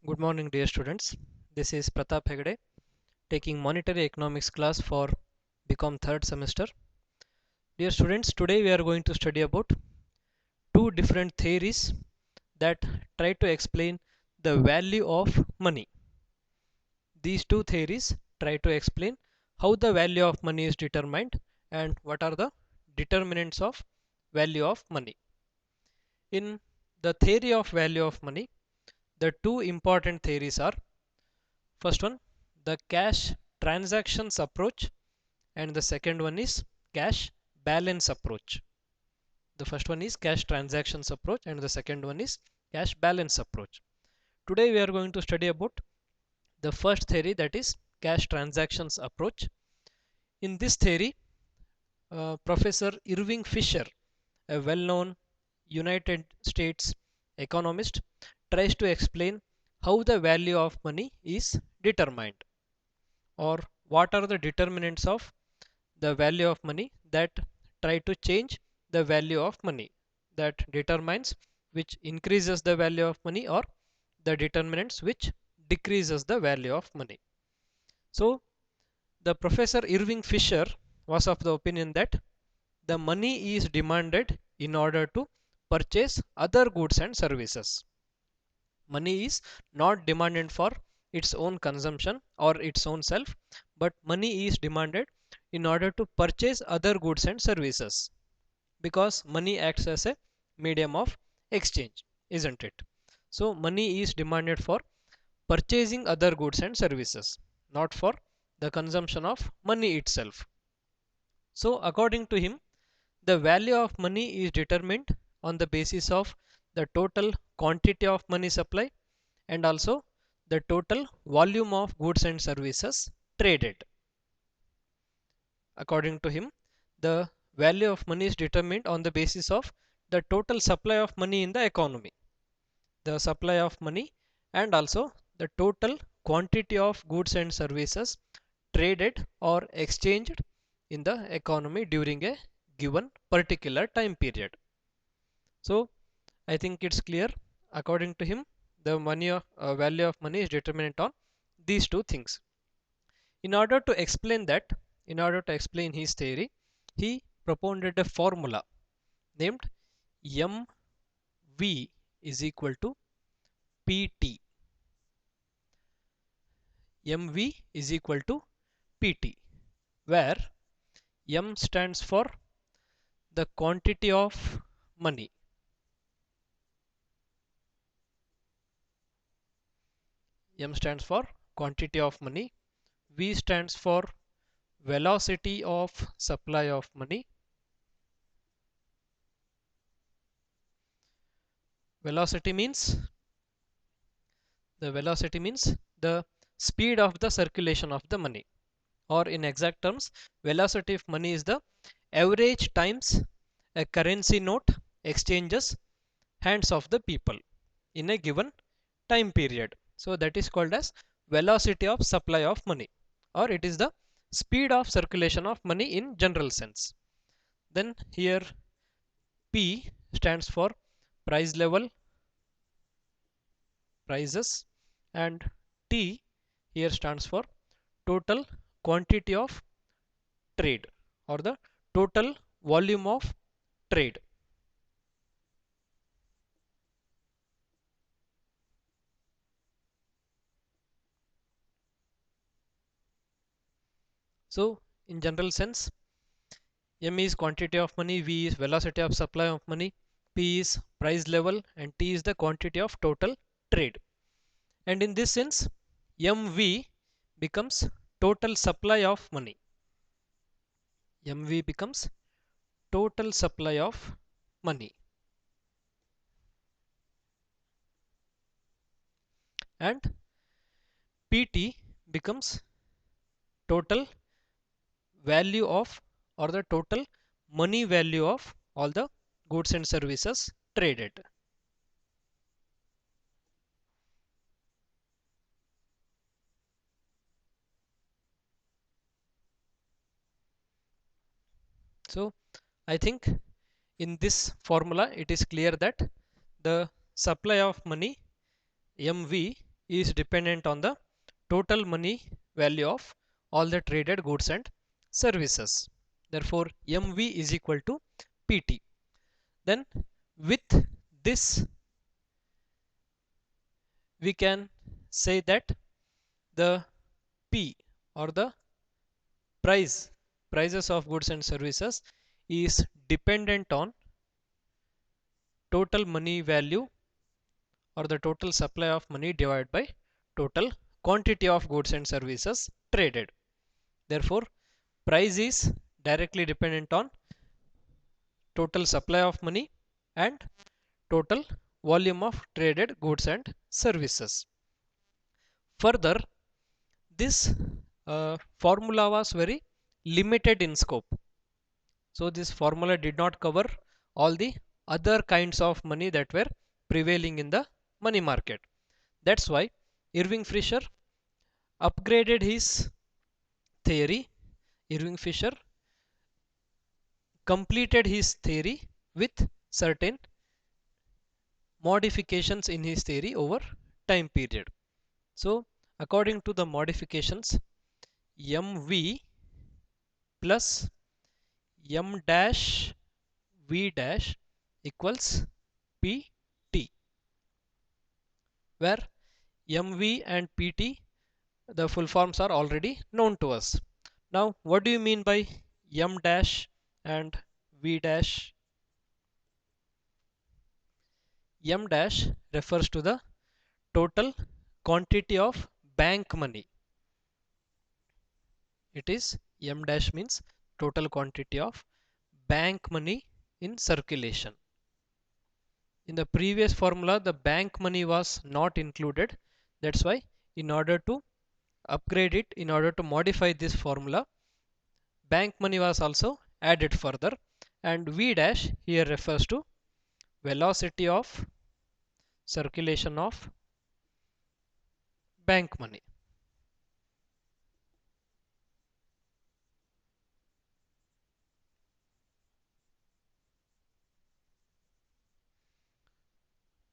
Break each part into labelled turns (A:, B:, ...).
A: Good morning, dear students. This is Pratap Hegde taking Monetary Economics class for BCom third semester. Dear students, today we are going to study about two different theories that try to explain the value of money. These two theories try to explain how the value of money is determined and what are the determinants of value of money. In the theory of value of money, the two important theories are: first one, the cash transactions approach, and the second one is cash balance approach. The first one is cash transactions approach and the second one is cash balance approach. Today we are going to study about the first theory, that is cash transactions approach. In this theory, Professor Irving Fisher, a well-known United States economist, tries to explain how the value of money is determined, or what are the determinants of the value of money that try to change the value of money, that determines which increases the value of money or the determinants which decreases the value of money. So the Professor Irving Fisher was of the opinion that the money is demanded in order to purchase other goods and services. Money is not demanded for its own consumption or its own self, but money is demanded in order to purchase other goods and services, because money acts as a medium of exchange, isn't it? So money is demanded for purchasing other goods and services, not for the consumption of money itself. So according to him, the value of money is determined on the basis of the total quantity of money supply and also the total volume of goods and services traded. According to him, the value of money is determined on the basis of the total supply of money in the economy, the supply of money, and also the total quantity of goods and services traded or exchanged in the economy during a given particular time period. So I think it's clear. According to him, the value of money is determined on these two things. In order to explain that, in order to explain his theory, he propounded a formula named MV is equal to PT. MV is equal to PT, where M stands for the quantity of money. M stands for quantity of money. V stands for velocity of supply of money. Velocity means the speed of the circulation of the money, or in exact terms, velocity of money is the average times a currency note exchanges hands of the people in a given time period. So that is called as velocity of supply of money, or it is the speed of circulation of money in general sense. Then here P stands for price level, prices, and T here stands for total quantity of trade, or the total volume of trade. So in general sense, M is quantity of money, V is velocity of supply of money, P is price level, and T is the quantity of total trade. And in this sense, MV becomes total supply of money. MV becomes total supply of money. And PT becomes total value of, or the total money value of all the goods and services traded. So I think in this formula it is clear that the supply of money, MV, is dependent on the total money value of all the traded goods and services. Therefore, MV is equal to PT. Then with this we can say that the P or the prices of goods and services is dependent on total money value or the total supply of money divided by total quantity of goods and services traded. Therefore, price is directly dependent on total supply of money and total volume of traded goods and services. Further, this formula was very limited in scope. So this formula did not cover all the other kinds of money that were prevailing in the money market. That's why Irving Fisher upgraded his theory. Irving Fisher completed his theory with certain modifications in his theory over time period. So according to the modifications, MV plus M dash V dash equals PT, where MV and PT, the full forms are already known to us. Now what do you mean by M dash and V dash? M dash refers to the total quantity of bank money. It is M dash means total quantity of bank money in circulation. In the previous formula, the bank money was not included. That's why in order to upgrade it, in order to modify this formula, bank money was also added further, and V dash here refers to velocity of circulation of bank money.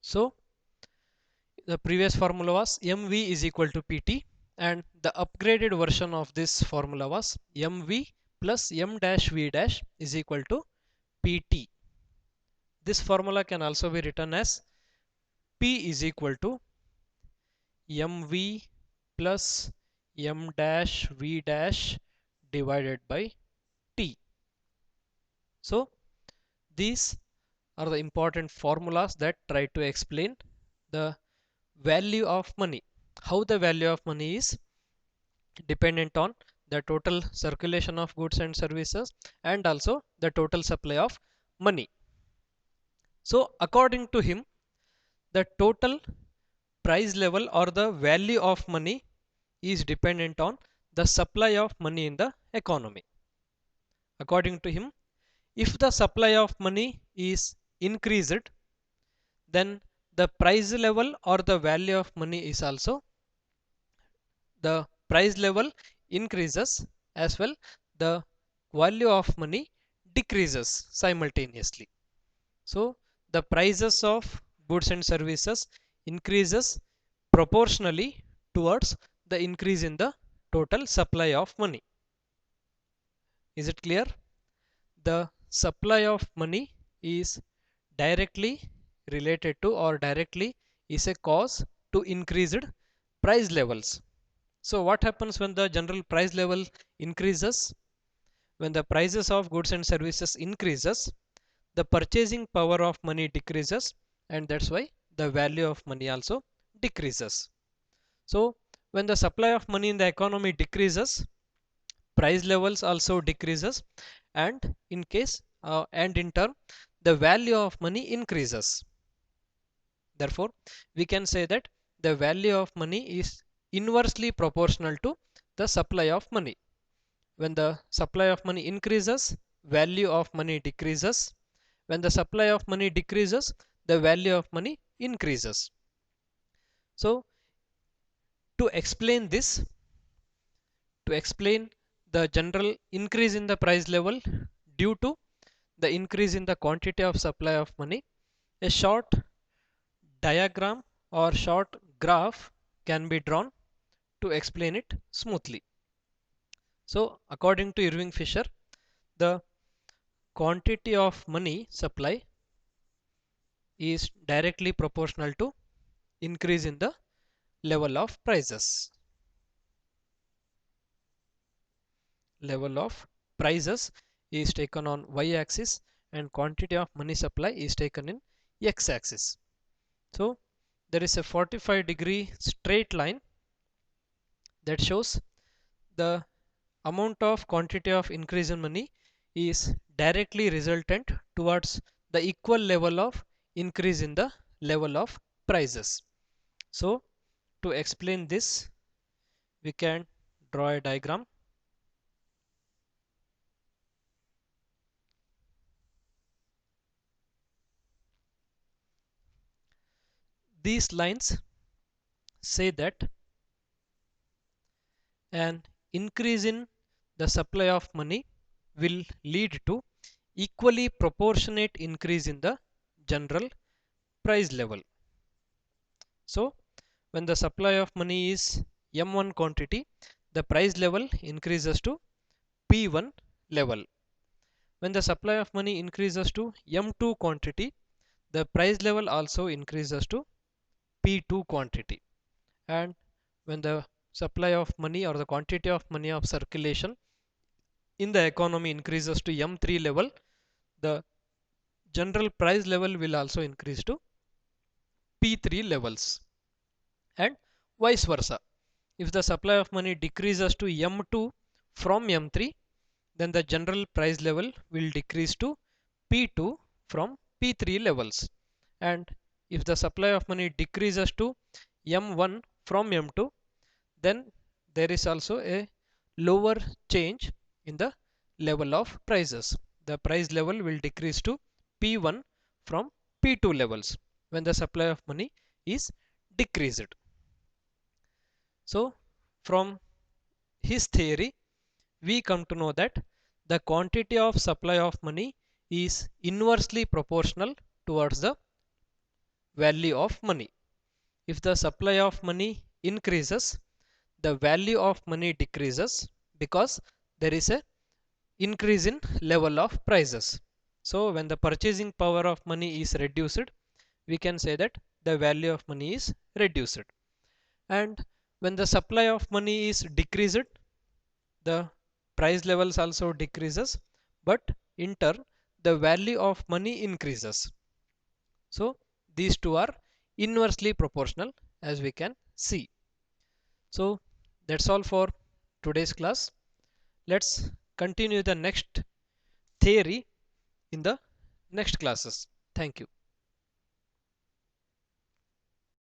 A: So the previous formula was MV is equal to PT, and the upgraded version of this formula was MV plus M dash V dash is equal to PT. This formula can also be written as P is equal to MV plus M dash V dash divided by T. So these are the important formulas that try to explain the value of money, how the value of money is dependent on the total circulation of goods and services and also the total supply of money. So according to him, the total price level or the value of money is dependent on the supply of money in the economy. According to him, if the supply of money is increased, then the price level or the value of money is also, the price level increases as well the value of money decreases simultaneously. So the prices of goods and services increases proportionally towards the increase in the total supply of money. Is it clear? The supply of money is directly related to or directly is a cause to increased price levels. So what happens when the general price level increases? When the prices of goods and services increases, the purchasing power of money decreases, and that's why the value of money also decreases. So when the supply of money in the economy decreases, price levels also decreases, and in turn the value of money increases. Therefore we can say that the value of money is inversely proportional to the supply of money. When the supply of money increases, value of money decreases. When the supply of money decreases, the value of money increases. So to explain this, to explain the general increase in the price level due to the increase in the quantity of supply of money, a short diagram or short graph can be drawn to explain it smoothly. So according to Irving Fisher, the quantity of money supply is directly proportional to increase in the level of prices. Level of prices is taken on y-axis and quantity of money supply is taken in x-axis. So there is a 45-degree straight line that shows the amount of quantity of increase in money is directly resultant towards the equal level of increase in the level of prices. So to explain this, we can draw a diagram. These lines say that an increase in the supply of money will lead to equally proportionate increase in the general price level. So when the supply of money is M1 quantity, the price level increases to P1 level. When the supply of money increases to M2 quantity, the price level also increases to P2 quantity. And when the supply of money or the quantity of money of circulation in the economy increases to M3 level, the general price level will also increase to P3 levels, and vice versa. If the supply of money decreases to M2 from M3, then the general price level will decrease to P2 from P3 levels. And if the supply of money decreases to M1 from M2, then there is also a lower change in the level of prices. The price level will decrease to P1 from P2 levels when the supply of money is decreased. So from his theory, we come to know that the quantity of supply of money is inversely proportional towards the value of money. If the supply of money increases, the value of money decreases because there is a increase in level of prices. So when the purchasing power of money is reduced, we can say that the value of money is reduced. And when the supply of money is decreased, the price levels also decreases, but in turn the value of money increases. So these two are inversely proportional, as we can see. So that's all for today's class. Let's continue the next theory in the next classes. Thank you.